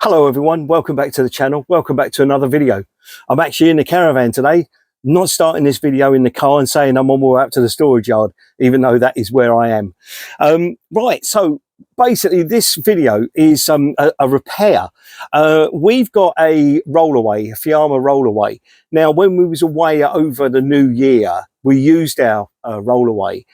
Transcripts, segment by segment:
Hello everyone, welcome back to the channel, welcome back to another video. I'm actually in the caravan today, not starting this video in the car and saying I'm on my way up to the storage yard, even though that is where I am. Right, so basically this video is a repair. We've got a Rollaway, a Fiamma Rollaway. Now when we was away over the new year, we used our Rollaway.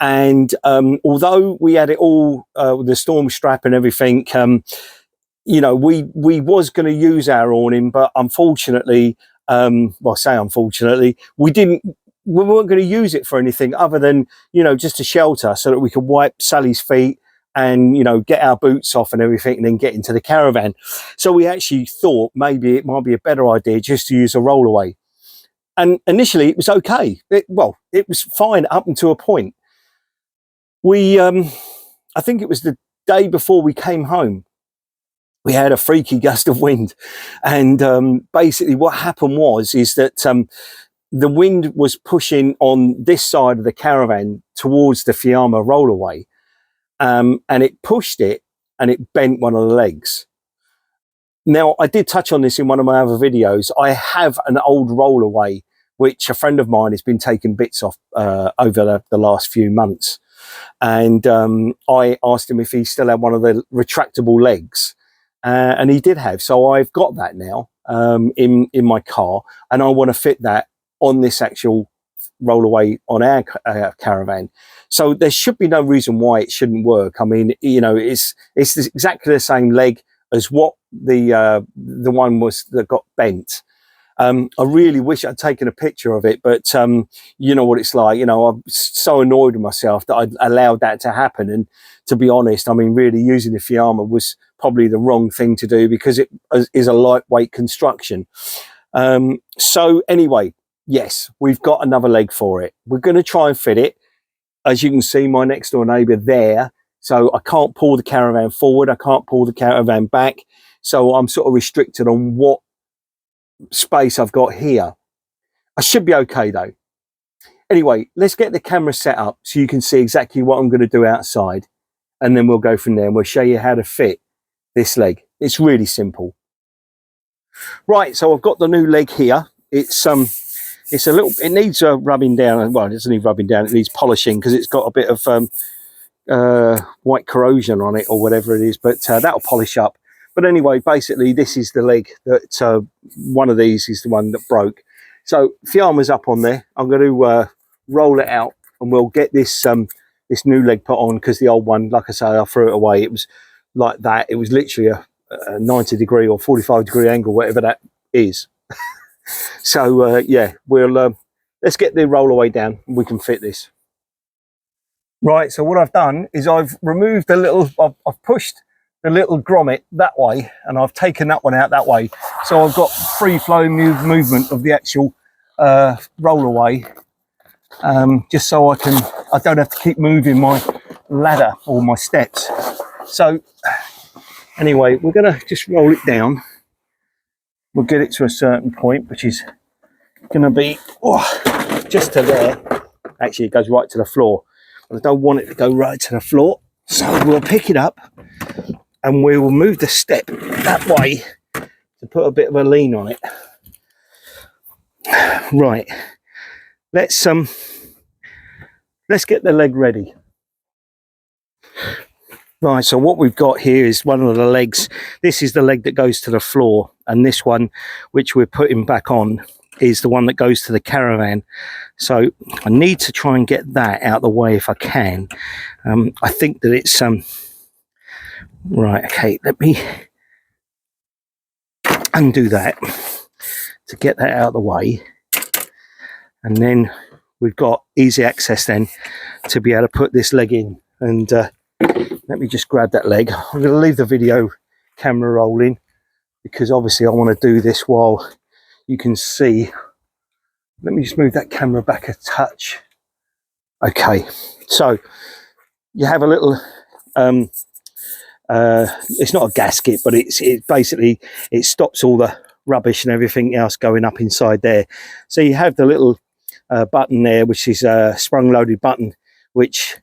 And although we had it all with the storm strap and everything, you know, we was going to use our awning, but unfortunately, well, I say unfortunately, we weren't going to use it for anything other than, you know, just a shelter so that we could wipe Sally's feet and, you know, get our boots off and everything and then get into the caravan. So we actually thought maybe it might be a better idea just to use a Rollaway. And initially it was okay. It was fine up until a point. I think it was the day before we came home. We had a freaky gust of wind, and basically what happened is that the wind was pushing on this side of the caravan towards the Fiamma Rollaway, and it pushed it and it bent one of the legs. Now, I did touch on this in one of my other videos. I have an old Rollaway which a friend of mine has been taking bits off over the last few months, and I asked him if he still had one of the retractable legs. And he did have, so I've got that now in my car, and I want to fit that on this actual Rollaway on our caravan. So there should be no reason why it shouldn't work. I mean, you know, it's exactly the same leg as what the one was that got bent. I really wish I'd taken a picture of it, but you know what it's like. You know, I'm so annoyed with myself that I allowed that to happen. And to be honest, I mean, really using the Fiamma was probably the wrong thing to do because it is a lightweight construction. So anyway, yes, we've got another leg for it. We're going to try and fit it. As you can see, my next door neighbour there. So I can't pull the caravan forward. I can't pull the caravan back. So I'm sort of restricted on what space I've got here. I should be okay though. Anyway, let's get the camera set up so you can see exactly what I'm going to do outside, and then we'll go from there and we'll show you how to fit this leg. It's really simple. Right, so I've got the new leg here. It's a little, it needs rubbing down. Well, it doesn't need rubbing down, it needs polishing because it's got a bit of white corrosion on it or whatever it is, but that'll polish up. But anyway, basically this is the leg that one of these is the one that broke. So Fiamma's up on there. I'm going to roll it out and we'll get this this new leg put on, because the old one, like I say, I threw it away. It was like that. It was literally a 90 degree or 45 degree angle, whatever that is. So yeah, we'll let's get the Rollaway down and we can fit this. Right, so what I've done is I've removed the little, I've pushed the little grommet that way, and I've taken that one out that way. So I've got free flowing movement of the actual Rollaway, just so I don't have to keep moving my ladder or my steps. So anyway, we're going to just roll it down. We'll get it to a certain point, which is going to be just to there. Actually, it goes right to the floor. I don't want it to go right to the floor, so we'll pick it up and we will move the step that way to put a bit of a lean on it. Right, let's get the leg ready. Right, so what we've got here is one of the legs. This is the leg that goes to the floor, and this one, which we're putting back on, is the one that goes to the caravan. So I need to try and get that out of the way if I can. I think that it's right, okay, let me undo that to get that out of the way, and then we've got easy access then to be able to put this leg in. And let me just grab that leg. I'm going to leave the video camera rolling because obviously I want to do this while you can see. Let me just move that camera back a touch. Okay, so you have a little it's not a gasket, but it basically stops all the rubbish and everything else going up inside there. So you have the little button there, which is a sprung loaded button, which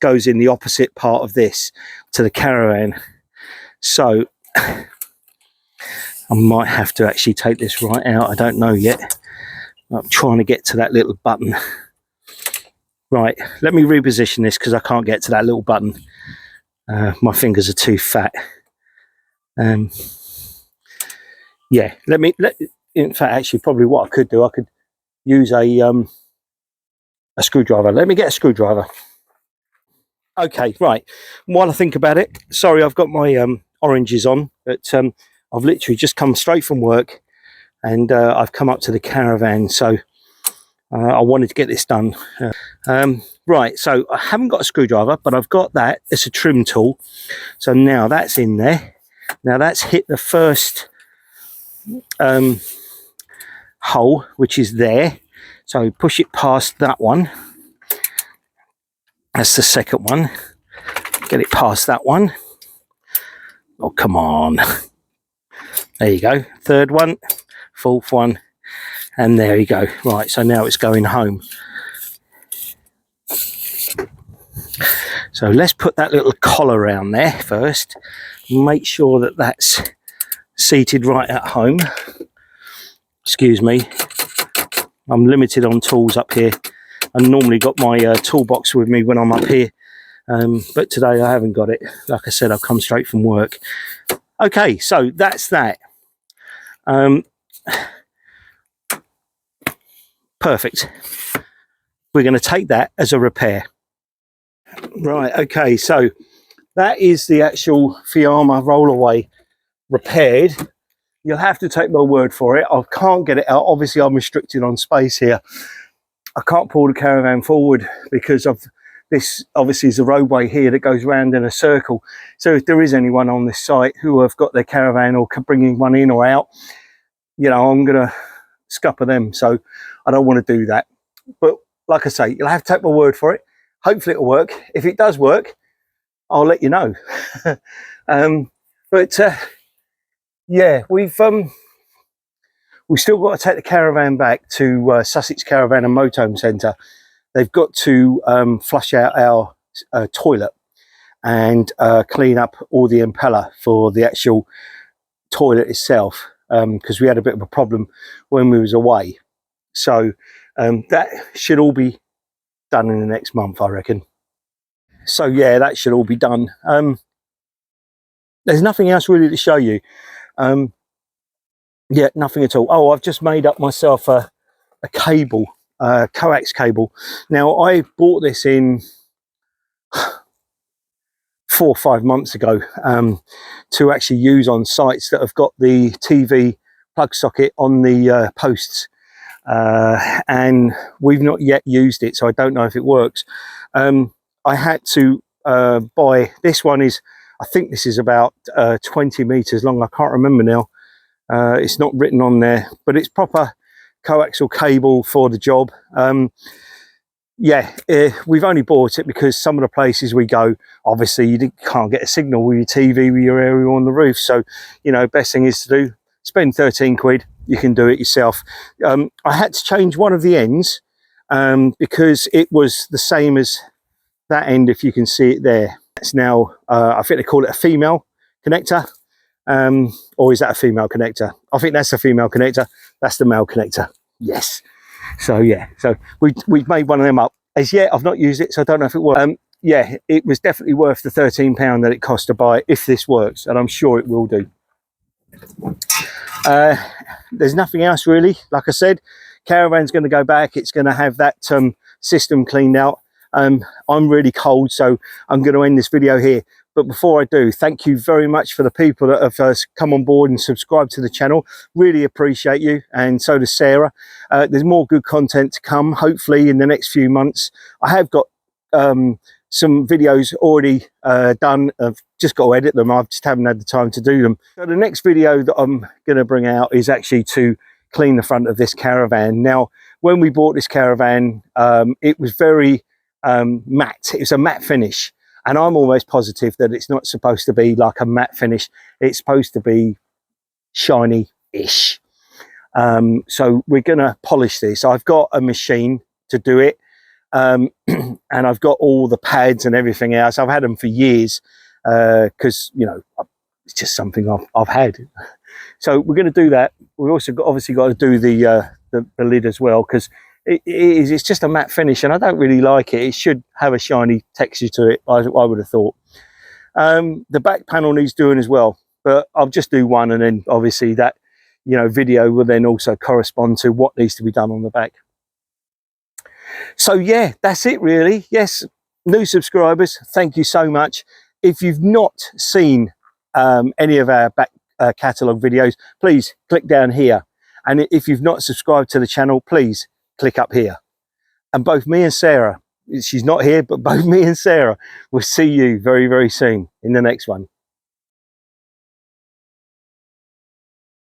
goes in the opposite part of this to the caravan. So I might have to actually take this right out. I don't know yet. I'm trying to get to that little button. Right, let me reposition this because I can't get to that little button. My fingers are too fat. Yeah, in fact, actually, probably what I could do, I could use a screwdriver. Let me get a screwdriver. Okay, right. While I think about it, sorry, I've got my oranges on, but I've literally just come straight from work, and I've come up to the caravan, so I wanted to get this done. Right, so I haven't got a screwdriver, but I've got that. It's a trim tool. So now that's in there. Now that's hit the first hole, which is there. So push it past that one. That's the second one. Get it past that one. Oh, come on. There you go. Third one, fourth one, and there you go. Right, so now it's going home. So let's put that little collar around there first. Make sure that that's seated right at home. Excuse me. I'm limited on tools up here. I normally got my toolbox with me when I'm up here. But today I haven't got it. Like I said, I've come straight from work. Okay, so that's that. Perfect. We're going to take that as a repair. Right, okay, so that is the actual Fiamma Rollaway repaired. You'll have to take my word for it. I can't get it out. Obviously, I'm restricted on space here. I can't pull the caravan forward because of this. Obviously, is a roadway here that goes round in a circle. So if there is anyone on this site who have got their caravan or bringing one in or out, you know, I'm going to scupper them. So I don't want to do that. But like I say, you'll have to take my word for it. Hopefully it'll work. If it does work, I'll let you know. Yeah, we've still got to take the caravan back to Sussex Caravan and Motorhome Centre. They've got to flush out our toilet and clean up all the impeller for the actual toilet itself, because we had a bit of a problem when we was away. So that should all be done in the next month, I reckon. So yeah, that should all be done. There's nothing else really to show you. Yeah, nothing at all. Oh, I've just made up myself a cable, coax cable. Now I bought this in 4 or 5 months ago to actually use on sites that have got the TV plug socket on the posts, and we've not yet used it, so I don't know if it works. I had to buy, this one is, I think this is about 20 meters long. I can't remember now. It's not written on there, but it's proper coaxial cable for the job. Yeah, we've only bought it because some of the places we go, obviously you can't get a signal with your TV with your aerial on the roof. So, you know, best thing is to do, spend 13 quid. You can do it yourself. I had to change one of the ends because it was the same as that end, if you can see it there. It's now, I think they call it a female connector. Or is that a female connector? I think that's a female connector. That's the male connector. Yes. So yeah, so we've made one of them up. As yet, I've not used it, so I don't know if it works. Yeah, it was definitely worth the £13 that it cost to buy it, if this works, and I'm sure it will do. There's nothing else really. Like I said, caravan's going to go back. It's going to have that system cleaned out. I'm really cold, so I'm going to end this video here. But before I do, thank you very much for the people that have come on board and subscribed to the channel. Really appreciate you, and so does Sarah. There's more good content to come, hopefully in the next few months. I have got some videos already done. I've just got to edit them. I just haven't had the time to do them. So the next video that I'm going to bring out is actually to clean the front of this caravan. Now, when we bought this caravan, it was very matte. It was a matte finish. And I'm almost positive that it's not supposed to be like a matte finish. It's supposed to be shiny-ish. So we're going to polish this. I've got a machine to do it. And I've got all the pads and everything else. I've had them for years because, you know, it's just something I've had. So we're going to do that. We also obviously got to do the lid as well, because it's just a matte finish and I don't really like it. It should have a shiny texture to it, I would have thought. The back panel needs doing as well, but I'll just do one, and then obviously that, you know, video will then also correspond to what needs to be done on the back. So yeah, that's it really. Yes, new subscribers, thank you so much. If you've not seen any of our back catalogue videos, please click down here, and if you've not subscribed to the channel, please click up here. And both me and Sarah, she's not here, but both me and Sarah will see you very, very soon in the next one.